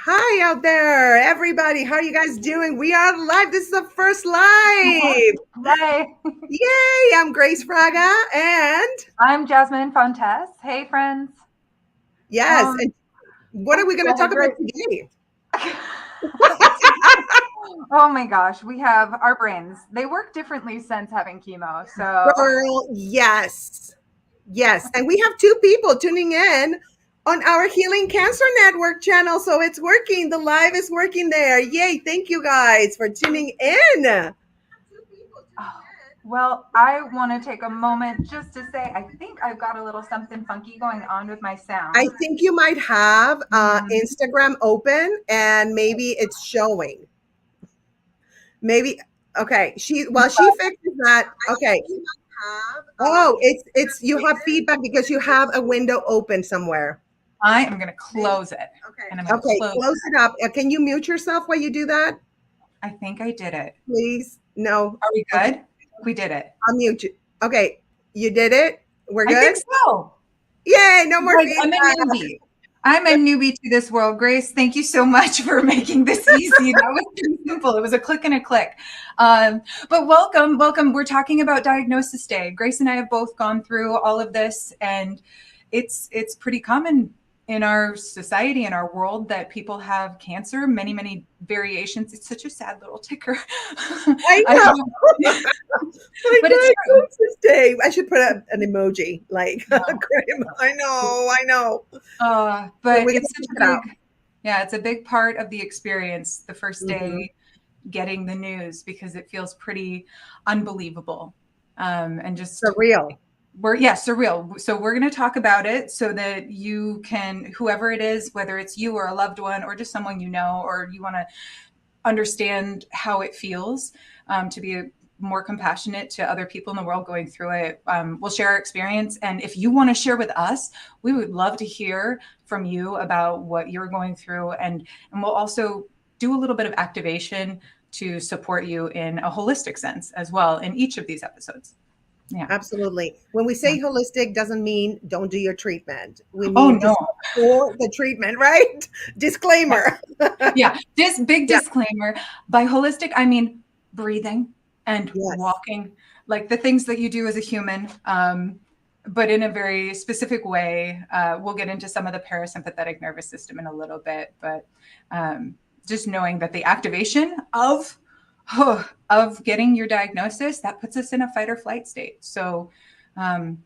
Hi out there, everybody. How are you guys doing? We are live. This is the first live. Yay. Yay! I'm Grace Fraga, and I'm Jasmine Fontes. Hey, friends. yes. Um, And what are we going Go to ahead, talk about Grace. today? Oh my gosh, we have our brains. They work differently since having chemo. So, Girl, yes, yes. And we have two people tuning in on our Healing Cancer Network channel, so it's working. The live is working there. Yay! Thank you guys for tuning in. well, I want to take a moment just to say I think I've got a little something funky going on with my I sound. think you might have Mhm. Instagram open, and maybe it's showing. Maybe okay. She fixes that. Okay. Oh, it's you have feedback because you have a window open somewhere. I am going to close it. And I'm going to Okay, close close it. it up. Can you mute yourself while you do that, I think I did it. please? No. Are we Okay, good? We did it. I'll mute you. Okay, you did it. We're I think good. so. Yay! No more Like, I'm a feedback. newbie. I'm a newbie to this world. Grace, thank you so much for making this easy. That was pretty simple. It was a click and a click. But welcome, welcome. We're talking about Diagnosis Day. Grace and I have both gone through all of this, and it's pretty common in our society, in our world, that people have cancer, many variations. It's such a sad little ticker. I I know. don't know. My But it's true. diagnosis day. I should put an emoji like No. I know. I know. So But we're it's gonna such check a it out. big, yeah, it's a big part of the experience the first Mhm. day getting the news because it feels pretty unbelievable. And just, Surreal. yeah, surreal. So we're going to talk about it so that you can, whoever it is, whether it's you or a loved one or just someone you know, or you want to understand how it feels, to be more compassionate to other people in the world going through it. We'll share our experience. And if you want to share with us, we would love to hear from you about what you're going through. And we'll also do a little bit of activation to support you in a holistic sense as well in each of these episodes. Yeah. Absolutely. When we Yeah. say holistic, doesn't mean don't do your treatment. We Oh, mean no. just for the treatment, right? Yeah. Disclaimer. Yeah. This big Yeah. disclaimer, by holistic, I mean breathing and Yes. walking, like the things that you do as a human, but in a very specific way. We'll get into some of the parasympathetic nervous system in a little bit, but just knowing that the activation of getting your diagnosis, that puts us in a fight or flight state. So um,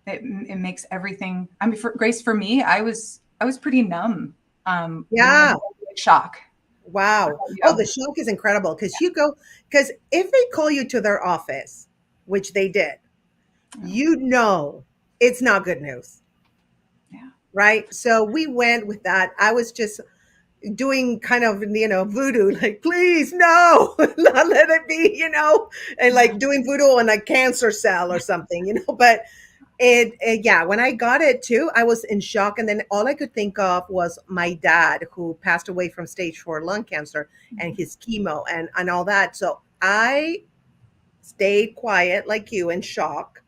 it makes everything. I mean, Grace, for me, I was pretty numb when Yeah. shock. Wow. Oh, Yeah. the shock is incredible because if they call you to their office, which they did, Yeah. you know it's not good news, Yeah. right? So we went with that. I was just doing kind of voodoo, like please no, not let it be, and Yeah. like doing voodoo on a cancer cell or something, but yeah, when I got it too, I was in shock, and then all I could think of was my dad who passed away from stage 4 lung cancer and his chemo and all that. So I stayed quiet like you in shock.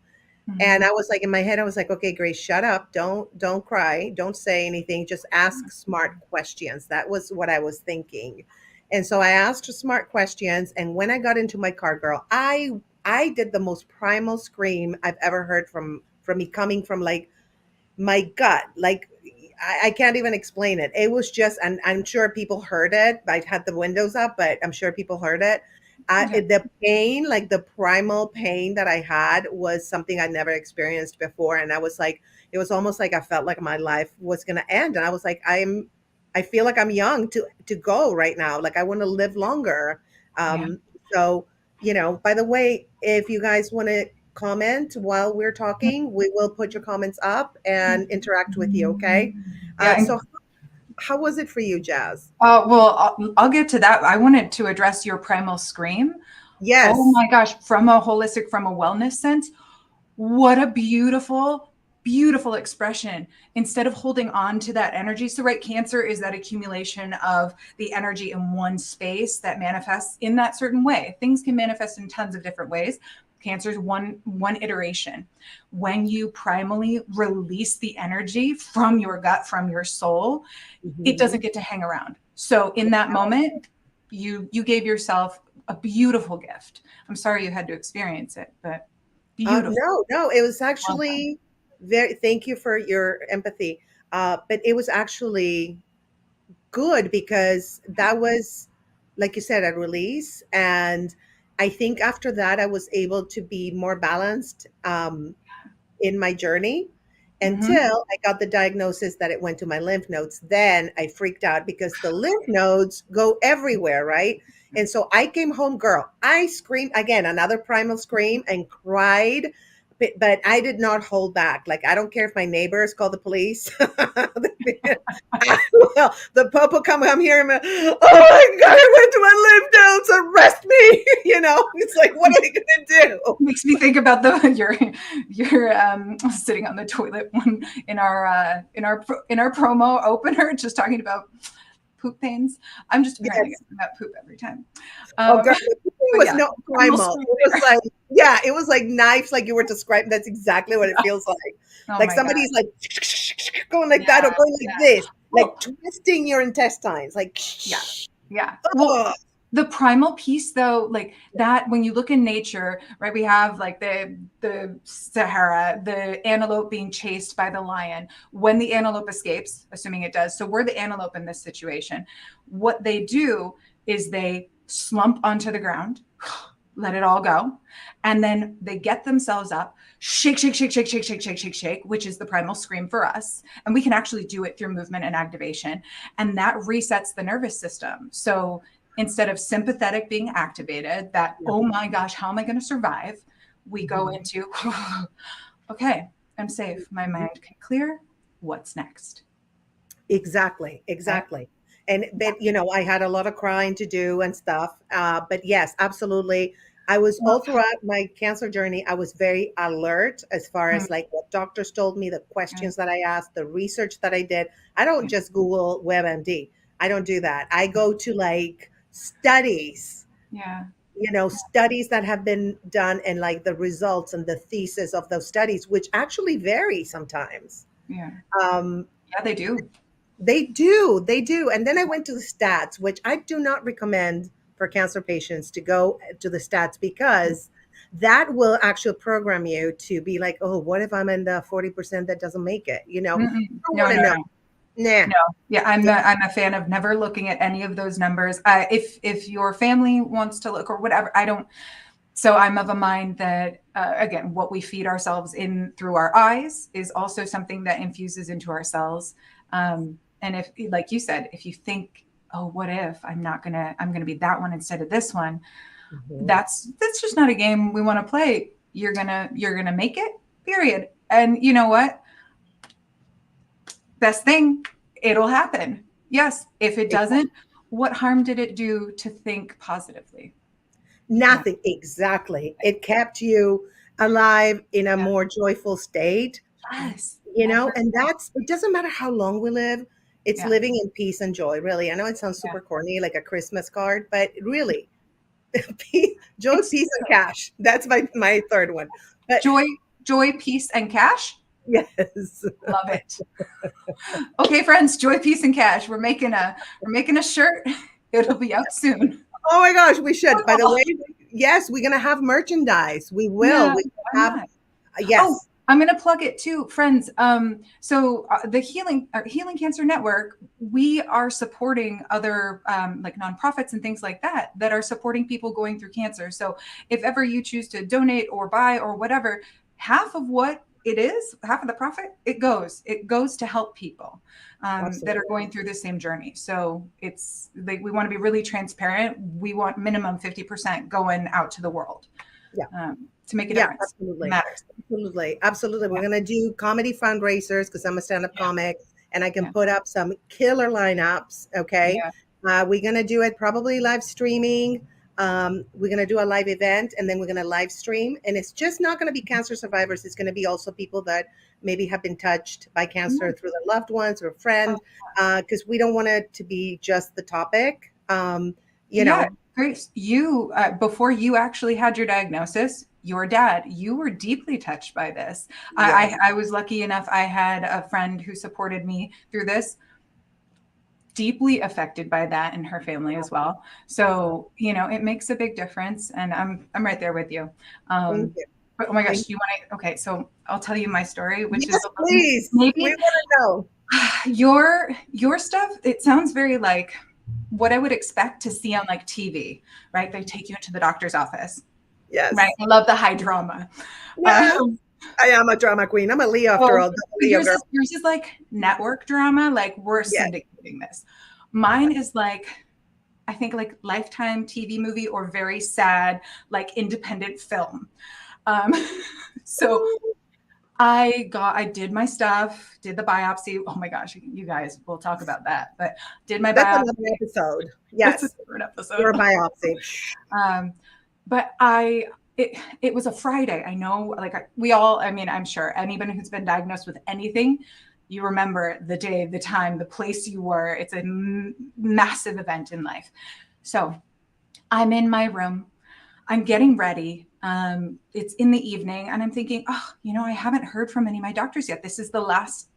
And Mhm. I was like, in my head, I was like, okay, Grace, shut up. Don't cry. Don't say anything. Just ask smart questions. That was what I was thinking. And so I asked her smart questions. And when I got into my car, girl, I did the most primal scream I've ever heard from me coming from like my gut. Like I can't even explain it. It was just, and I'm sure people heard it. I had the windows up, but I'm sure people heard it. Yeah. The pain, like the primal pain that I had, was something I never experienced before. And I was like, it was almost like I felt like my life was going to end. And I was like, I feel like I'm young to go right now. Like I want to live longer. Yeah. So, by the way, if you guys want to comment while we're talking, we will put your comments up and interact with you. Okay. Yeah. So how was it for you, Jazz? Well, I'll get to that. I wanted to address your primal scream. Oh Yes. my gosh, from a holistic, from a wellness sense, what a beautiful, beautiful expression. Instead of holding on to that energy. So, right, cancer is that accumulation of the energy in one space that manifests in that certain way. Things can manifest in tons of different ways. Cancer is one iteration. When you primally release the energy from your gut, from your soul, it Mhm. doesn't get to hang around. So in that moment, you gave yourself a beautiful gift. I'm sorry you had to experience it, but beautiful. No, no, it was Well done. actually very, thank you for your empathy. But it was actually good because that was, like you said, a release. And I think after that, I was able to be more balanced in my journey Mm-hmm. until I got the diagnosis that it went to my lymph nodes. Then I freaked out because the lymph nodes go everywhere, right? And so I came home, girl. I screamed again, another primal scream, and cried. But I did not hold back. Like, I don't care if my neighbors call the police. Well, the popo come here and oh my God, I went to my lymph nodes, arrest me. It's like, what are we gonna do? Makes me think about the your sitting on the toilet one in our promo opener, just talking about poop pains. I'm just apparently Yes. getting that poop every time. Oh, Um, girl, the cooking but was yeah, not primal primal. scream It was there. like, yeah, it was like knives, like you were describing. That's exactly what it Yeah. feels like. Oh Like my god. somebody's like going like Yeah. that or going like Yeah. this, like Well, twisting your intestines. Like, yeah. Yeah. Well, oh, the primal piece though, like that, when you look in nature, right, we have like the Sahara, the antelope being chased by the lion. When the antelope escapes, assuming it does, so we're the antelope in this situation. What they do is they slump onto the ground, let it all go, and then they get themselves up, shake, shake, shake, shake, shake, shake, shake, shake, shake, which is the primal scream for us. And we can actually do it through movement and activation, and that resets the nervous system. So instead of sympathetic being activated, that, yeah. oh my gosh, how am I going to survive? We go Mhm. into, okay, I'm safe. My Mhm. mind can clear. What's next? Exactly, Right? exactly. And Yeah. but I had a lot of crying to do and stuff. But yes, absolutely. I was all throughout my cancer journey, I was very alert as far Mm, as like what doctors told me, the yeah. questions that I asked, the research that I did. I don't Yeah. just Google WebMD. I don't do that. I go to like studies, Yeah. studies that have been done and like the results and the thesis of those studies, which actually vary sometimes. Yeah. Um, Yeah, they do. they do. And then I went to the stats, which I do not recommend for cancer patients to go to the stats because that will actually program you to be like, oh, what if I'm in the 40% that doesn't make it? Mm-mm. I don't No, want to no, know. no. Nah. No, yeah, I'm a fan of never looking at any of those numbers. If your family wants to look or whatever, I don't. So I'm of a mind that again, what we feed ourselves in through our eyes is also something that infuses into our cells. And if, like you said, if you think, oh, what if I'm gonna be that one instead of this one, Mhm. that's just not a game we want to play. You're gonna make it. Period. And you know what? Best thing, it'll happen. Yes. If it doesn't, what harm did it do to think positively? No. Nothing. Exactly. It kept you alive in a Yeah. more joyful state, Yes. and it doesn't matter how long we live. It's Yeah. living in peace and joy, really. I know it sounds Yeah. super corny, like a Christmas card, but really, joy, It's peace, and cash. That's my third one. But joy, joy, peace, and cash. yes. Love it. Okay, friends, joy, peace, and cash. We're making a shirt. It'll be out soon. Oh my gosh, we should. By the way, yes, we're gonna have merchandise. We will. Yeah, We why will have not? Oh, yes. I'm going to plug it too, friends. So the Healing Cancer Network, we are supporting other like nonprofits and things like that that are supporting people going through cancer. So if ever you choose to donate or buy or whatever, half of what it is, half of the profit, it goes to help people that are Absolutely. going through the same journey. So it's like we want to be really transparent. We want minimum 50% going out to the world Yeah. to make a Yeah, difference. It absolutely. matters. Absolutely. Absolutely. We're Yeah, gonna do comedy fundraisers because I'm a stand-up yeah, comic and I can yeah, put up some killer lineups. Okay. yeah. We're gonna do it probably live streaming. We're gonna do a live event and then we're gonna live stream. And it's just not gonna be cancer survivors, it's gonna be also people that maybe have been touched by cancer Mm. through their loved ones or a friend, Oh, because we don't want it to be just the topic. You yeah, know, Grace, you before you actually had your diagnosis, your dad, you were deeply touched by this. Yes. I was lucky enough. I had a friend who supported me through this, deeply affected by that in her family as well. So, it makes a big difference. And I'm right there with you. Thank Um, you. but oh my Thank gosh, you want to, okay. So I'll tell you my story, which is Yes, please. We maybe want to know. your stuff. It sounds very like what I would expect to see on like TV, right? They take you into the doctor's office, right? Yes. I love the high drama. Yes. Um, I am a drama queen. I'm a Leo after Oh, all. but Leo girl. yours is like network drama, like we're Yes. syndicating this. Mine is like, I think like Lifetime TV movie or very sad, like independent film. Um, so I did my stuff, did the biopsy. Oh my gosh, you guys, we'll talk about that. But did my That's biopsy. another episode. That's a Yes. different episode. Your biopsy. Um, but it was a Friday. I know, like I mean, I'm sure anybody who's been diagnosed with anything, you remember the day, the time, the place you were. It's a massive event in life. So I'm in my room. I'm getting ready. It's in the evening, and I'm thinking, oh, I haven't heard from any of my doctors yet. This is the last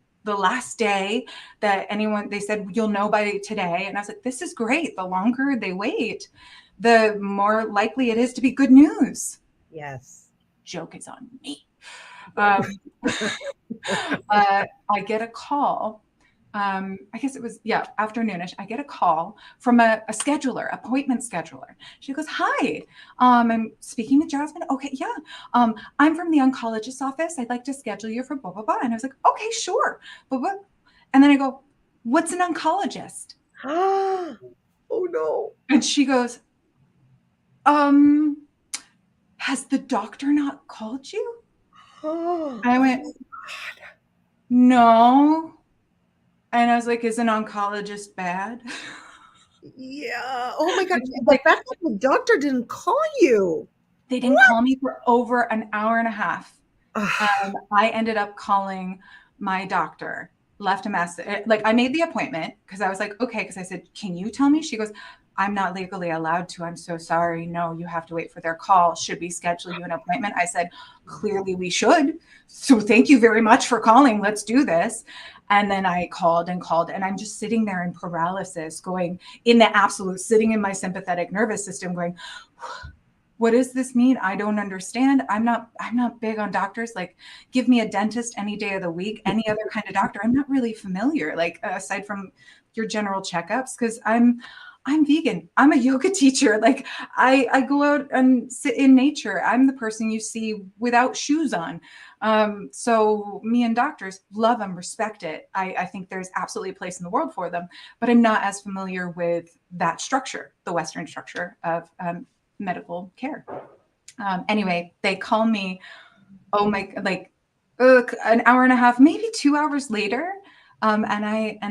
day that anyone. They said you'll know by today, and I was like, this is great. The longer they wait, the more likely it is to be good news. Yes. Joke is on me. Um, I get a call. I guess it was, yeah, afternoonish. I get a call from a scheduler, appointment scheduler. She goes, "Hi, I'm speaking with Jasmine. Okay, yeah. I'm from the oncologist's office. I'd like to schedule you for blah blah blah." And I was like, "Okay, sure." But what? And then I go, "What's an oncologist?" Oh no. And she goes, "Um, has the doctor not called you?" Oh, And I oh went, my God. "No." And I was like, "Is an oncologist bad?" Yeah. Oh my God. The Like, fact that the doctor didn't call you. they didn't What? call me for over an hour and a half. Ah, I ended up calling my doctor, left a message. Like, I made the appointment because I was like, okay, because I said, "Can you tell me?" She goes, "I'm not legally allowed to. I'm so sorry. No, you have to wait for their call. Should we schedule you an appointment?" I said, "Clearly we should. So thank you very much for calling. Let's do this." And then I called and called, and I'm just sitting there in paralysis, going in the absolute, sitting in my sympathetic nervous system, going, what does this mean? I don't understand. I'm not big on doctors. Like, give me a dentist any day of the week, any other kind of doctor. I'm not really familiar, like, aside from your general checkups, because I'm vegan. I'm a yoga teacher. Like, I go out and sit in nature. I'm the person you see without shoes on. So me and doctors love them, respect it. I think there's absolutely a place in the world for them, but I'm not as familiar with that structure, the Western structure of medical care. Anyway, they call me, oh my, like an hour and a half, maybe 2 hours later. And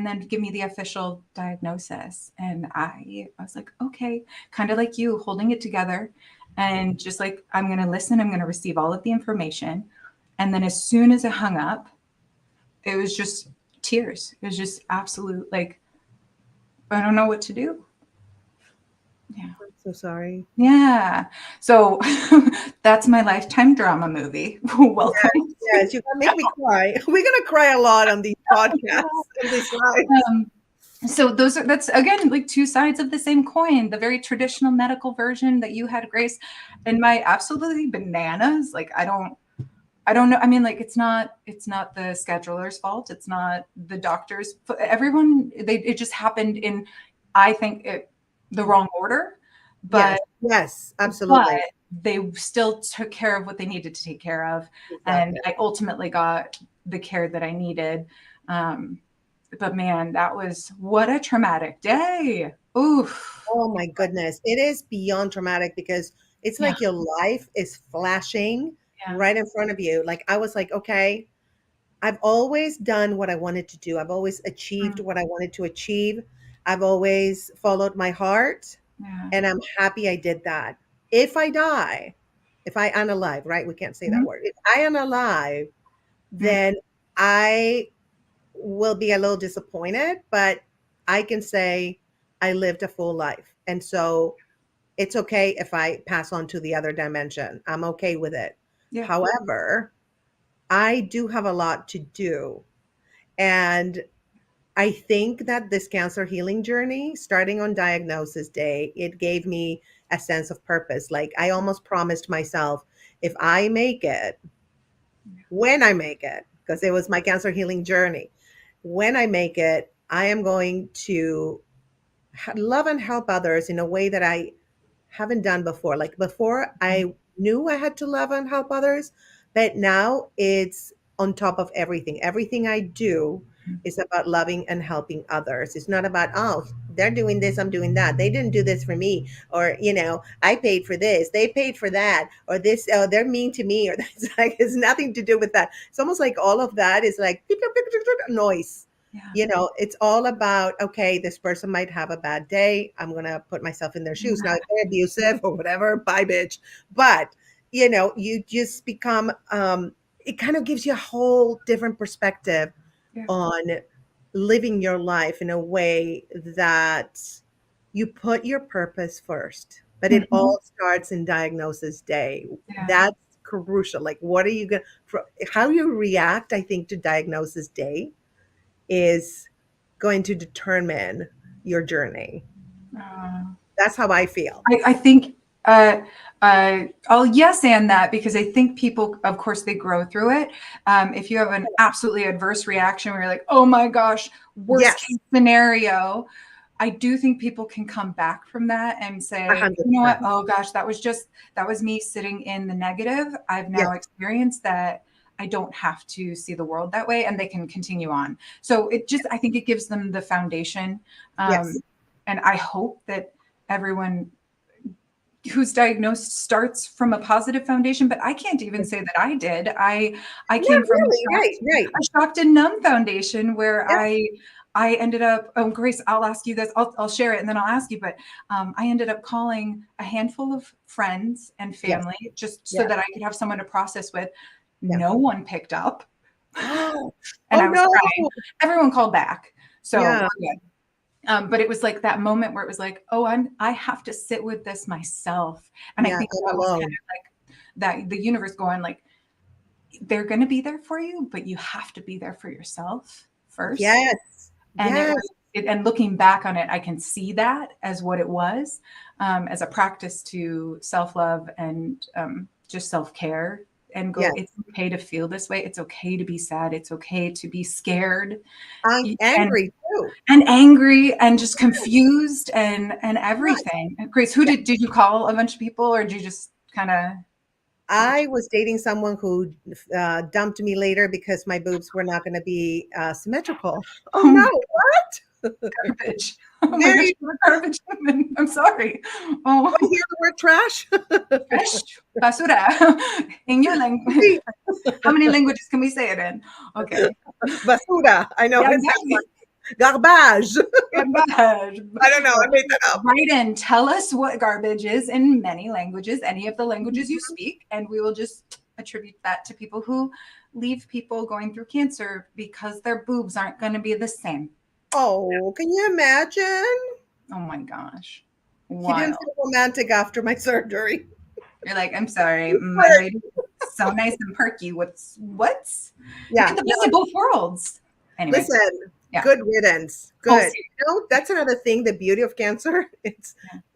then give me the official diagnosis. And I was like, okay, kind of like you, holding it together and just like, I'm going to listen, I'm going to receive all of the information. And then as soon as I hung up, it was just tears. It was just absolute, like, I don't know what to do. Yeah. I'm so sorry. Yeah. So that's my lifetime drama movie. Yes, Welcome. yes, you're gonna make me cry. We're gonna cry a lot on these podcasts and these lives. Um, so that's again like two sides of the same coin. The very traditional medical version that you had, Grace, and my absolutely bananas. Like, I don't know. I mean, like, it's not the scheduler's fault. It's not the doctor's. Everyone, it just happened in, I think, the wrong order, Yes, but yes, but absolutely. they still took care of what they needed to take care of, and Exactly. I ultimately got the care that I needed. Um, but man, that was what a traumatic day. Oof. Oh my goodness. It is beyond traumatic because it's Yeah, like your life is flashing yeah, right in front of you. Like I was like, okay, I've always done what I wanted to do. I've always achieved mm, what I wanted to achieve. I've always followed my heart, yeah. and I'm happy I did that. If I die, if I am alive, right? We can't say that Mhm, word. If I am alive, mm, then I will be a little disappointed, but I can say I lived a full life. And so It's okay if I pass on to the other dimension. I'm okay with it. Yeah. However, I do have a lot to do. And I think that this cancer healing journey, starting on diagnosis day, it gave me a sense of purpose. Like I almost promised myself, if I make it, when I make it, because it was my cancer healing journey, when I make it, I am going to love and help others in a way that I haven't done before. Like before, I knew I had to love and help others, but now it's on top of everything. Everything I do is about loving and helping others. It's not about, oh, they're doing this, I'm doing that. They didn't do this for me. Or, I paid for this, they paid for that, or this, oh, they're mean to me, or that's like, it's nothing to do with that. It's almost like all of that is like noise. Yeah. It's all about, okay, this person might have a bad day. I'm going to put myself in their shoes. Now, if they're abusive or whatever, bye, bitch. But, you just become, it kind of gives you a whole different perspective Yeah. on living your life in a way that you put your purpose first. But it Mhm. all starts in diagnosis day. Yeah. That's crucial. Like, what are you going to, how you react, I think, to diagnosis day is going to determine your journey. Uh, That's how I feel. I think I'll yes and that because I think people, of course, they grow through it. If you have an absolutely adverse reaction where you're like, oh my gosh, worst Yes, case scenario, I do think people can come back from that and say, you know what, 100%. oh gosh, that was me sitting in the negative. I've now Yes, experienced that. I don't have to see the world that way, and they can continue on. So I think it gives them the foundation. yes, And I hope that everyone who's diagnosed starts from a positive foundation, but I can't even yes. say that I did. I Not came from really. Right, right. a shocked and numb foundation where Yeah, I ended up, oh Grace, I'll ask you this, I'll share it and then I'll ask you, but I ended up calling a handful of friends and yes, family just so yes, that I could have someone to process with. yes. No one picked up Oh, and oh I was crying. no. Everyone called back. So Yeah, we're good. But it was like that moment where it was like, oh, I have to sit with this myself. And I yeah, think I'm that was kind alone. of like that the universe going like, they're going to be there for you, but you have to be there for yourself first. Yes, And it yes, was, and looking back on it, I can see that as what it was, as a practice to self love and just self care. And go, yes. it's okay to feel this way. It's okay to be sad. It's okay to be scared. I'm And angry too. angry and just confused and Yes. everything. Grace, who Yeah. did you call a bunch of people or did you just kind of I was dating someone who dumped me later because my boobs were not going to be symmetrical. Oh oh no, my what? garbage? Oh my gosh, Very. you're a garbage woman. I'm sorry. Oh, You hear the word trash? trash, basura. In your language, how many languages can we say it in? Okay. Basura. I know Yeah, exactly. exactly. Garbage. Garbage. I don't know. I made that up. Write in. Tell us what garbage is in many languages, any of the languages you speak, and we will just attribute that to people who leave people going through cancer because their boobs aren't going to be the same. Oh, can you imagine? Oh my gosh. He didn't Wild. feel romantic after my surgery. You're like, I'm sorry, He my quit. lady, so nice and perky. What's you Yeah, get the best no. of both worlds. Anyway, Listen, yeah. good riddance. Oh, Good. That's another thing, the beauty of cancer.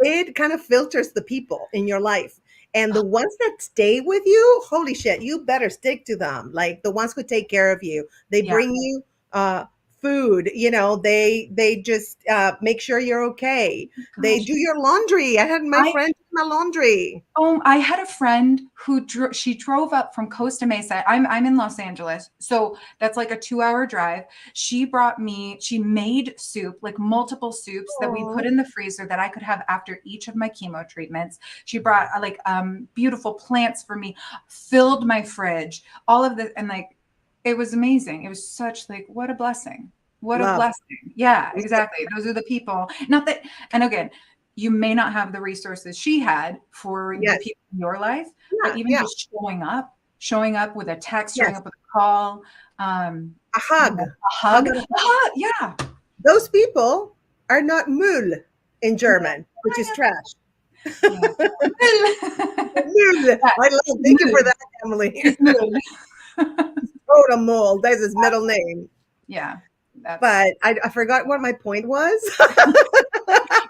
It kind of filters the people in your life. And the ones that stay with you, holy shit, you better stick to them. Like the ones who take care of you. They yeah. bring you food, they just make sure you're okay. They Gosh, do your laundry. I had my I friend do my laundry. I had a friend who she drove up from Costa Mesa. I'm in Los Angeles, so that's like a 2 hour drive. She made soup, like multiple soups that we put Oh, in the freezer that I could have after each of my chemo treatments. She brought like beautiful plants for me, filled my fridge, all of the and like it was amazing. It was such like what a blessing. What a love. blessing. Yeah, exactly. Those are the people. Not that, and again, you may not have the resources she had for the Yes. people in your life, but Yeah. even Yeah. just showing up with a text, showing Yes. up with a call, um, A hug. a Hug hug. and a hug. Yeah. Those people are not Müll in German, which is Yeah. trash. Yeah. Mood. That I love. Thank you for mood. that, Emily. It's mood. Totem mold. That's his middle name. Yeah, that's But I forgot what my point was.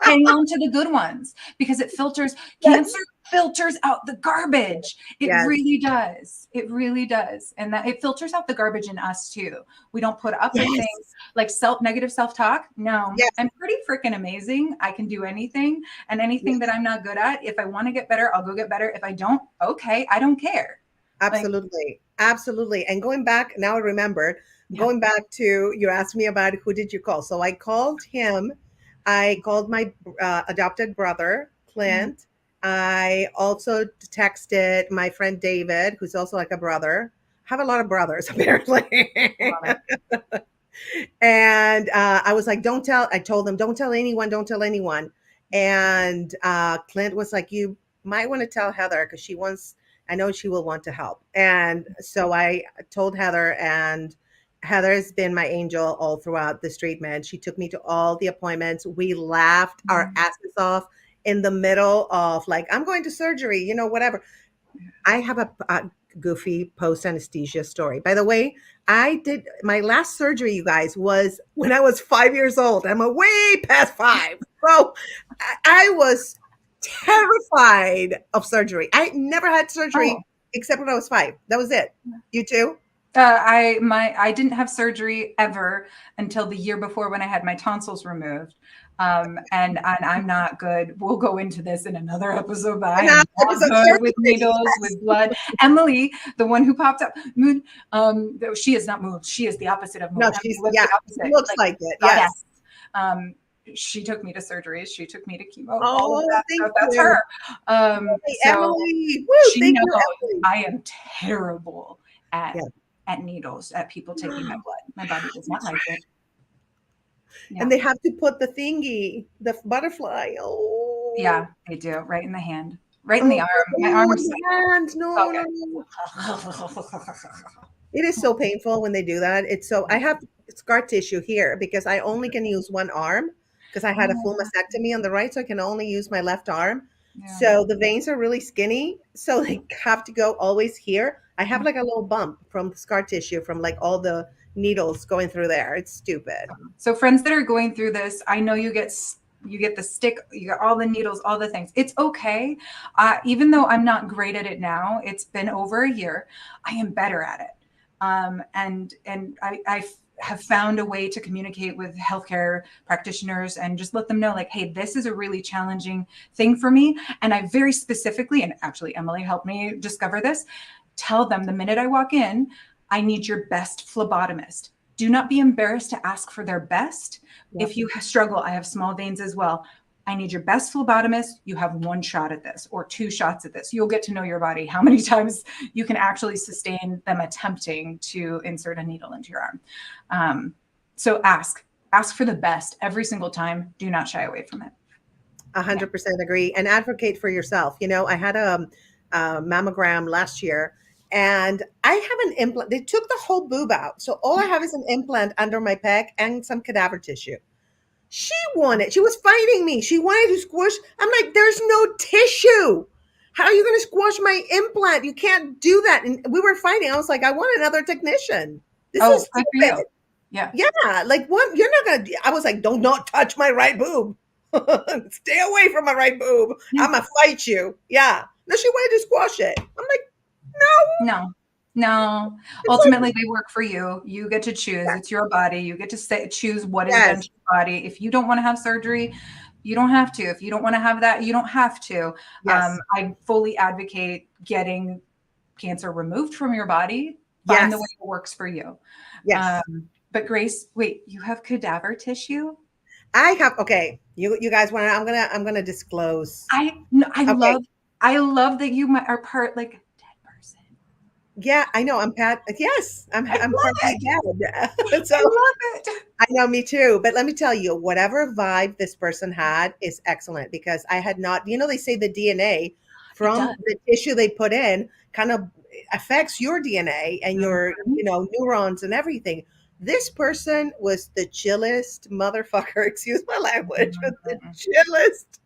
hang on to the good ones because it filters Yes. cancer filters out the garbage. It Yes. really does. It really does. And that it filters out the garbage in us too. We don't put up with things Yes. like negative self-talk. No, Yes. I'm pretty freaking amazing. I can do anything and anything that Yes. I'm not good at. If I want to get better, I'll go get better. If I don't, okay, I don't care. Like, Absolutely. Absolutely. And going back, now I remembered, yeah. going back to you asked me about who did you call. So I called him. I called my adopted brother, Mm, Clint. I also texted my friend David, who's also like a brother. I have a lot of brothers, I apparently. love it. And I was like, don't tell. I told them, don't tell anyone, don't tell anyone. And Clint was like, you might want to tell Heather because she wants, I know she will want to help. And so I told Heather, and Heather has been my angel all throughout this treatment. She took me to all the appointments. We laughed our Mm, asses off in the middle of like, I'm going to surgery, whatever. I have a goofy post anesthesia story. By the way, I did my last surgery, you guys, was when I was 5 years old. I'm a way past five. So I was terrified of surgery. I never had Oh, surgery except when I was five. That was it. You too? I didn't have surgery ever until the year before when I had my tonsils removed. And I'm not good. We'll go into this in another episode, but I And am not episode good with 36. needles, with blood. Emily, the one who popped up, mood, she is not mood. She is the opposite of mood. No, Emily she's, was yeah, the she opposite, looks like like it. Yes. goddess. Um, she took me to surgeries. She took me to chemo, all of Oh, that thank stuff. That's you. her. Hey, So Emily. Woo, she thank you, knows Emily. I am terrible at Yeah. needles, at people taking my blood. My body does not like it. And Yeah. they have to put the thingy, the butterfly. Oh, Yeah, they do. Right in the hand. Right in the oh, arm. My arm oh, was the hands. No, no, no. okay. It is so painful when they do that. It's so, I have scar tissue here because I only can use one arm because I had a full Oh, mastectomy on the right. So I can only use my left arm. yeah. So the veins are really skinny. So they have to go always here. I have Yeah. like a little bump from the scar tissue from like all the needles going through there. It's stupid. So friends that are going through this, I know you get the stick, you get all the needles, all the things. It's okay. Even though I'm not great at it now, it's been over a year. I am better at it, and I have found a way to communicate with healthcare practitioners and just let them know, like, hey, this is a really challenging thing for me. And I very specifically, and actually Emily helped me discover this. Tell them the minute I walk in, I need your best phlebotomist. Do not be embarrassed to ask for their best. Yep. If you struggle, I have small veins as well. I need your best phlebotomist. You have one shot at this or two shots at this. You'll get to know your body, how many times you can actually sustain them attempting to insert a needle into your arm. So ask for the best every single time. Do not shy away from it. Yeah. 100% agree and advocate for yourself. I had a mammogram last year and I have an implant. They took the whole boob out. So all I have is an implant under my pec and some cadaver tissue. She wanted, she was fighting me. She wanted to squish. I'm like, there's no tissue. How are you going to squash my implant? You can't do that. And we were fighting. I was like, I want another technician. This is Oh, good for you. stupid. Yeah. Yeah, like what? You're not gonna. I was like, don't not touch my right boob. Stay away from my right boob. Yeah. I'm gonna fight you. Yeah. No, she wanted to squash it. I'm like, no. No, no. It's like, Ultimately, they work for you. You get to choose. yeah, It's your body. You get to choose what is done yes, to your body. If you don't want to have surgery, you don't have to. If you don't want to have that, you don't have to. yes, I fully advocate getting cancer removed from your body. Find the way yes, that works for you. yes. But Grace, wait, you have cadaver tissue? I have. Okay, you guys want to? I'm gonna disclose. I Okay. love that you are part like a dead person. Yeah, I know. I'm Pat. Yes, I I'm love partly it. dead. So I love it. I know, me too. But let me tell you, whatever vibe this person had is excellent because I had not, they say the DNA It does. from the tissue they put in kind of affects your DNA and your, Mhm. neurons and everything. This person was the chillest motherfucker, excuse my language, but the Mhm. chillest.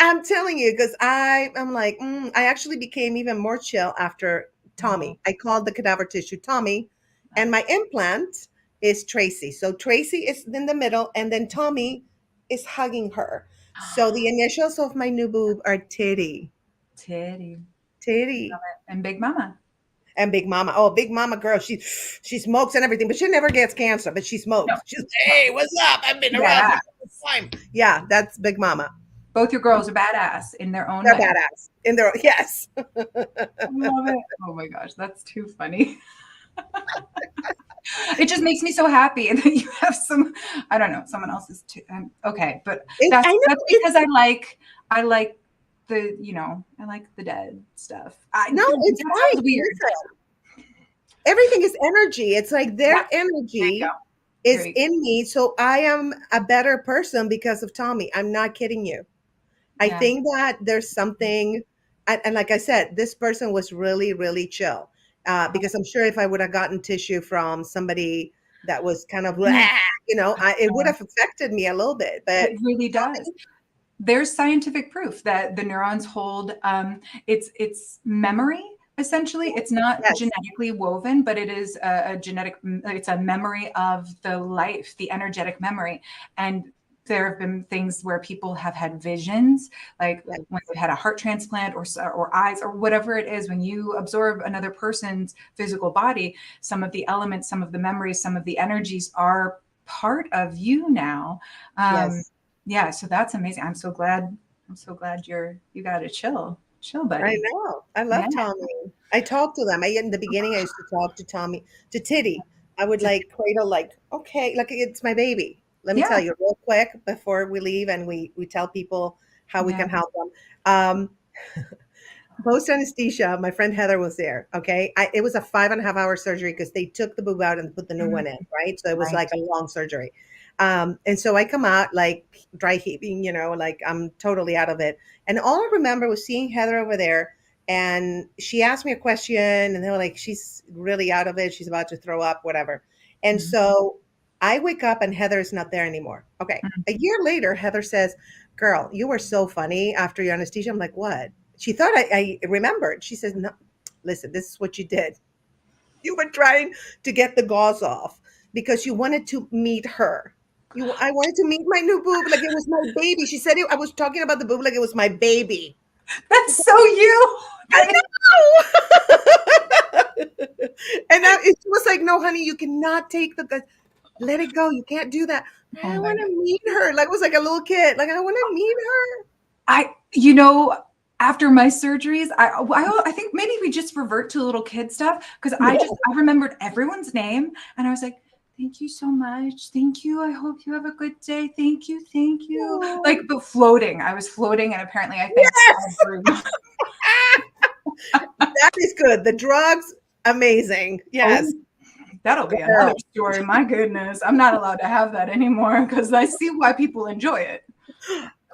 I'm telling you, because I'm like, I actually became even more chill after Oh, Tommy. I called the cadaver tissue Tommy, and my that's implant is Tracy. So Tracy is in the middle, and then Tommy is hugging her. So the initials of my new boob are Titty, Titty. Titty, And Big Mama. and Big Mama. Oh, Big Mama girl, she smokes and everything, but she never gets cancer. But she No, smokes. She's no. hey, what's up? I've been around for Badass. a long time. Yeah, that's Big Mama. Both your girls are badass in their own They're way. badass in their yes. I love it. Oh my gosh, that's too funny. It just makes me so happy that you have some. I don't know. Someone else's too. Okay, but I know that's it's because I like the I like the dead stuff. no, it's That fine. sounds weird. Listen, everything is energy. It's like Yeah, their there you go. energy There is you go. in me, so I am a better person because of Tommy. I'm not kidding you. I Yeah. think that there's something, and like I said, this person was really, really chill. Because I'm sure if I would have gotten tissue from somebody that was kind of, Yeah. it would have affected me a little bit. But It really does. There's scientific proof that the neurons hold it's memory essentially. It's not yes, genetically woven, but it is a genetic, it's a memory of the life, the energetic memory. And there have been things where people have had visions, like yes, when they've had a heart transplant or eyes or whatever it is. When you absorb another person's physical body, some of the elements, some of the memories, some of the energies are part of you now. um, yes. yeah, so that's amazing. I'm so glad. I'm so glad you got a chill, I buddy. know. I Yeah. love Tommy. I talk to them. In the beginning, I used to talk to Tommy, to Titty. I would like cradle, like, okay, like it's my baby. Let me Yeah. tell you real quick before we leave, and we tell people how we Yeah. can help them. Um, Post anesthesia, my friend Heather was there. Okay. It was a 5.5 hour surgery because they took the boob out and put the new Mhm. one in. Right. So it was Right. like a long surgery. And so I come out like dry heaving, like I'm totally out of it. And all I remember was seeing Heather over there. And she asked me a question, and they were like, she's really out of it. She's about to throw up, whatever. And Mhm. so I wake up and Heather's not there anymore. Okay. Mhm. A year later, Heather says, girl, you were so funny after your anesthesia. I'm like, what? She thought I remembered. She says, no, listen, this is what you did. You were trying to get the gauze off because you wanted to meet her. I wanted to meet my new boob like it was my baby. She said I was talking about the boob like it was my baby. That's so you. I That is, know. And it was like, no, honey, you cannot take let it go. You can't do that. oh I my want god. to meet her. Like it was like a little kid. Like I want to meet her. I after my surgeries, I think maybe we just revert to little kid stuff because I remembered everyone's name and I was like, thank you so much. Thank you. I hope you have a good day. Thank you. Thank you. Like, Oh, but floating. I was floating and apparently I thanked yes. everyone. That is good. The drugs, amazing. Yes. Oh, that'll be another Girl, story. My goodness. I'm not allowed to have that anymore because I see why people enjoy it.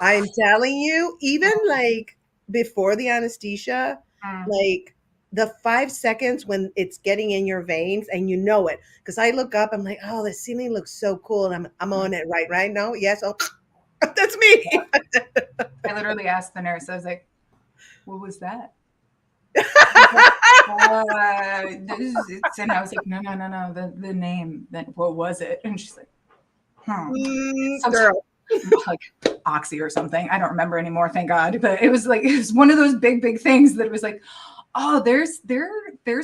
I'm telling you, even like before the anesthesia, Mm, like the 5 seconds when it's getting in your veins and you know it. Because I look up, I'm like, oh, the ceiling looks so cool. And I'm mm. on it right now. Yes. Oh, that's me. I literally asked the nurse, I was like, what was that? Like, and I was like, no, the name, then what was it? And she's like, some Girl. like oxy or something. I don't remember anymore, thank God. But it was one of those big things that it was like, oh, there's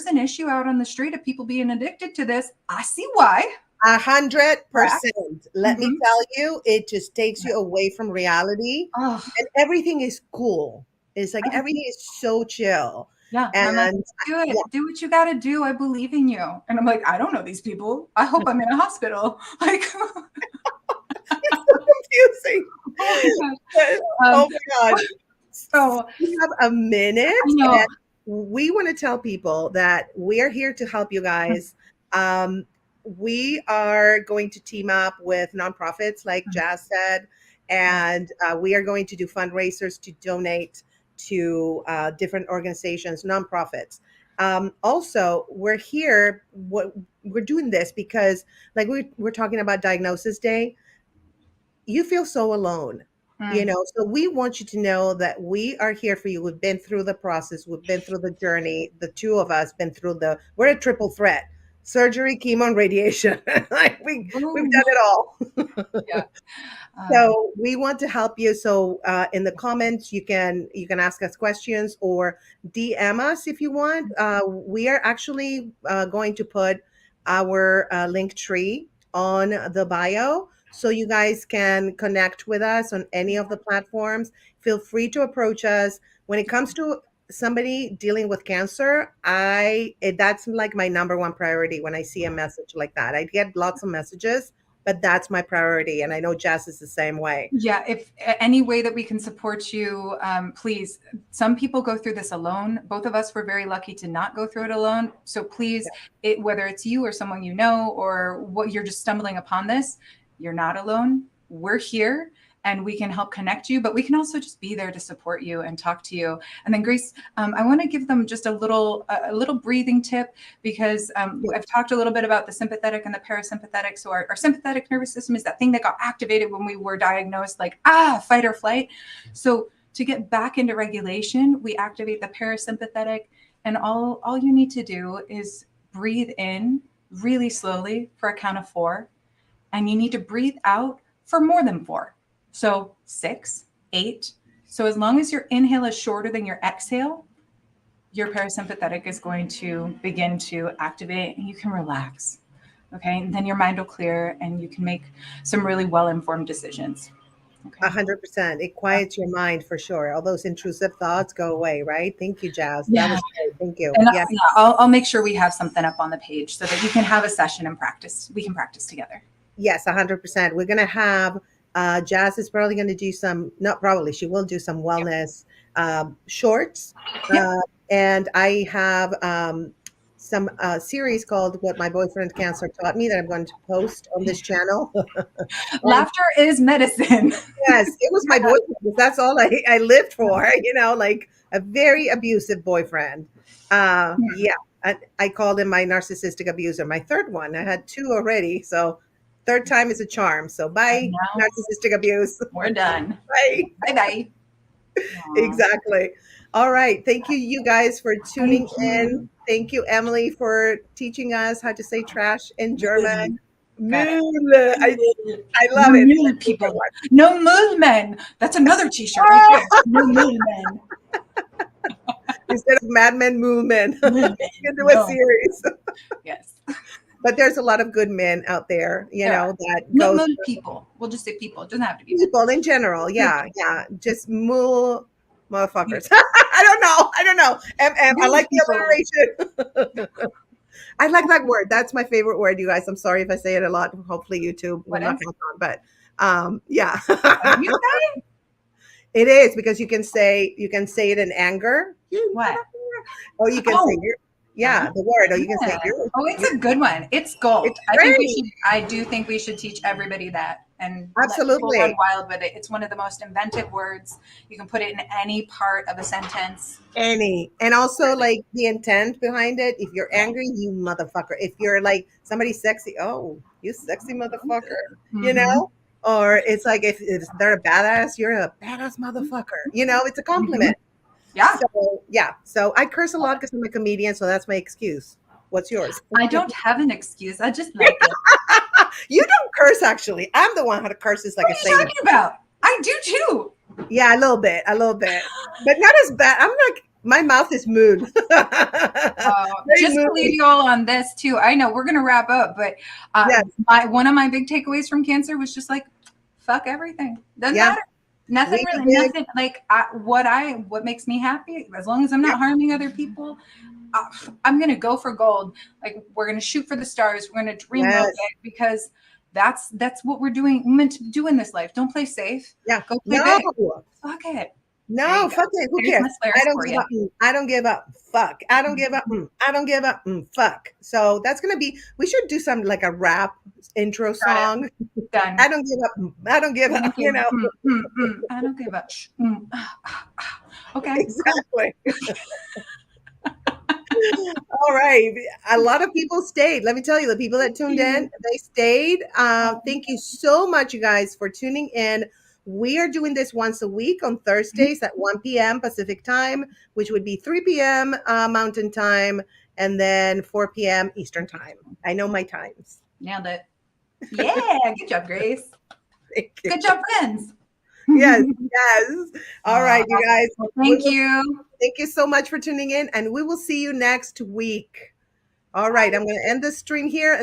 an issue out on the street of people being addicted to this. I see why. A hundred Crack. percent. Let me Mm-hmm. tell you, it just takes you away from reality, Oh, and everything is cool. It's like everything is so chill, yeah. And I'm like, and do yeah, it. Do what you got to do. I believe in you. And I'm like, I don't know these people. I hope I'm in a hospital. Like, it's so confusing. oh my gosh. Oh Um, my God. so We have a minute, I know. and we want to tell people that we are here to help you guys. Um, we are going to team up with nonprofits, like Jazz said, Yeah. and we are going to do fundraisers to donate to different organizations, nonprofits. Also, we're here. What we're doing this because, like we're talking about Diagnosis Day. You feel so alone. Mm. So we want you to know that we are here for you. We've been through the process, we've been through the journey. The two of us been through we're a triple threat: surgery, chemo, and radiation. Like we've Boom. done it all. Yeah. Um, So we want to help you. So in the comments, you can ask us questions or DM us if you want. We are actually going to put our link tree on the bio, so you guys can connect with us on any of the platforms. Feel free to approach us. When it comes to somebody dealing with cancer, that's like my number one priority. When I see a message like that, I get lots of messages, but that's my priority. And I know Jess is the same way. Yeah, if any way that we can support you, please. Some people go through this alone. Both of us were very lucky to not go through it alone. So please, whether it's you or someone you know, or what you're just stumbling upon this, you're not alone. We're here and we can help connect you, but we can also just be there to support you and talk to you. And then Grace, I want to give them just a little breathing tip, because I've talked a little bit about the sympathetic and the parasympathetic. So our sympathetic nervous system is that thing that got activated when we were diagnosed, like, fight or flight. So to get back into regulation, we activate the parasympathetic, and all you need to do is breathe in really slowly for a count of 4, and you need to breathe out for more than 4. So 6, 8. So as long as your inhale is shorter than your exhale, your parasympathetic is going to begin to activate and you can relax. Okay. And then your mind will clear and you can make some really well-informed decisions. Okay. 100%. It quiets your mind for sure. All those intrusive thoughts go away, right? Thank you, Jazz. That Yeah. was great. Thank you. And Yeah. yeah, I'll make sure we have something up on the page so that you can have a session and practice. We can practice together. Yes, 100%. We're going to have Jazz is probably going to do some, not probably, she will do some Yep. wellness shorts. Yep. And I have some series called What My Boyfriend Cancer Taught Me that I'm going to post on this channel. And Laughter is medicine. yes, it was my boyfriend. That's all I lived for, like a very abusive boyfriend. Yeah, I called him my narcissistic abuser. My third one. I had two already. So third time is a charm. So And bye, now narcissistic abuse. we're done. Bye. Bye bye. Exactly. All right. Thank you, you guys, for tuning Thank in. you. Thank you, Emily, for teaching us how to say trash in German. Got it. Müll. I No love it. mule people. No mule men. That's another t-shirt right there. No mule men. Instead of Mad Men, Moon Men. Mule You men. can do a No. series. Yes. But there's a lot of good men out there, There are. that No goes mule people. We'll just say people. It doesn't have to be men. people in general. Mule Yeah, people. yeah. Just mule motherfuckers. I don't know. I don't know. I Mule like people. the alliteration. I like that word. That's my favorite word, you guys. I'm sorry if I say it a lot. Hopefully YouTube will What not is? catch on, but yeah. What did you say? It is because you can say it in anger. What? Or you can say Oh. yeah, the word, or you can say Yeah. Oh, it's a good one. It's gold. it's great. I do think we should teach everybody that and let people run Absolutely. wild with it. It's one of the most inventive words. You can put it in any part of a sentence. And also Really. like the intent behind it. If you're angry, you motherfucker. If you're like somebody sexy, oh, you sexy motherfucker, you Mm-hmm. know? Or it's like if they're a badass, you're a badass motherfucker. It's a Mm-hmm. compliment. Yeah. So yeah. So I curse a lot because I'm a comedian, so that's my excuse. What's yours? I don't have an excuse. I just like it. You don't curse actually. I'm the one who curses like What a are you sailor. talking about? I do too. Yeah, a little bit, but not as bad. I'm like my mouth is mood. Very Just to leave moody. you all on this too. I know we're gonna wrap up, but Yes. one of my big takeaways from cancer was just like, fuck everything. Doesn't Yeah. matter. Nothing We really. did. Nothing like what makes me happy. As long as I'm not harming other people, I'm gonna go for gold. Like we're gonna shoot for the stars. We're gonna dream real Yes. big because that's what we're doing meant to do in this life. Don't play safe. Yeah. Go play No. big. Fuck it. There you No. go. Fuck it. Who There's cares? my I Slayers don't for give you. up. I don't give up. Fuck. I don't give up. I don't give up. Fuck. So that's gonna be. We should do some like a rap intro Got it. song. Done. I don't give up. I don't give I up. don't give. I don't give a. Okay, cool. Exactly. All right. A lot of people stayed. Let me tell you, the people that Thank tuned in, you. they stayed. Thank you so much, you guys, for tuning in. We are doing this once a week on Thursdays at 1 p.m. Pacific time, which would be 3 p.m. Mountain time, and then 4 p.m. Eastern time. I know my times. Nailed it. Yeah, good job, Grace. Thank you. Good job, friends. Yes, yes. All right, you guys. Well, We thank will you. thank you so much for tuning in, and we will see you next week. All right, I'm going to end this stream here and